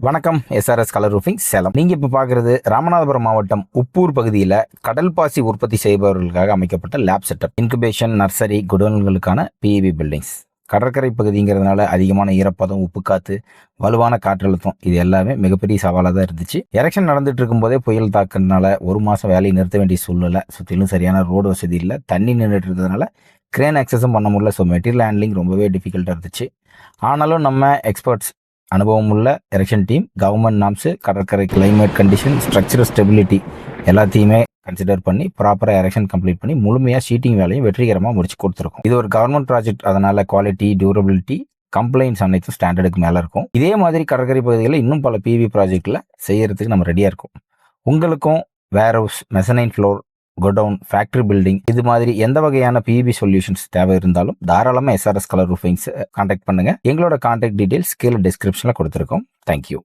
வணக்கம். SRS colour roofing Salem. நீங்க இப்ப பாக்குறது ராமநாதபுரம் மாவட்டம் உப்பூர் பகுதியில கடல் பாசி உற்பத்தி செய்பவர்களுக்காக அமைக்கப்பட்ட லேப் செட்டப், இன்குபேஷன், நர்சரி, குடோன்களுக்கான பிஇபி பில்டிங்ஸ். கடற்கரை பகுதிங்கிறதுனால அதிகமான ஈரப்பதம், உப்பு காத்து, வலுவான காற்றழுத்தம் இது எல்லாமே மிகப்பெரிய சவாலாக தான் இருந்துச்சு. எலெக்ஷன் நடந்துட்டு இருக்கும் போதே புயல் தாக்குனால ஒரு மாசம் வேலையை நிறுத்த வேண்டிய சூழ்நிலை. சுற்றிலும் சரியான ரோடு வசதி இல்லை, தண்ணி நின்றுட்டு இருந்ததுனால கிரேன் ஆக்சஸும் பண்ண முடியல. ஸோ மெட்டீரியல் ஹேண்ட்லிங் ரொம்பவே டிஃபிகல்ட்டாக இருந்துச்சு. ஆனாலும் நம்ம எக்ஸ்பர்ட்ஸ், அனுபவம் உள்ள எரெக்ஷன் டீம், கவர்மெண்ட் நாம்ஸ், கடற்கரை கிளைமேட் கண்டிஷன், ஸ்ட்ரக்சரல் ஸ்டெபிலிட்டி எல்லாத்தையுமே கன்சிடர் பண்ணி ப்ராப்பராக எரெக்ஷன் கம்ப்ளீட் பண்ணி முழுமையாக ஷீட்டிங் வேலையும் வெற்றிகரமாக முடிச்சு கொடுத்துருக்கோம். இது ஒரு கவர்மெண்ட் ப்ராஜெக்ட், அதனால குவாலிட்டி, டியூரபிலிட்டி, கம்ப்ளைண்ட்ஸ் அனைத்தும் ஸ்டாண்டர்டுக்கு மேலே இருக்கும். இதே மாதிரி கடற்கரை பகுதிகளில் இன்னும் பல பிவி ப்ராஜெக்டில் செய்யறதுக்கு நம்ம ரெடியாக இருக்கும். உங்களுக்கும் warehouse, mezzanine floor, godown, factory building இது மாதிரி எந்த வகையான பிஇபி சொல்யூஷன்ஸ் தேவை இருந்தாலும் தாராளமாக எஸ்ஆர்எஸ் கலர் ரூஃபிங்ஸ் கான்டாக்ட் பண்ணுங்க. எங்களோட கான்டாக்ட் டீடைல்ஸ் கீழே டிஸ்கிரிப்ஷனில் கொடுத்துருக்கோம். தேங்க்யூ.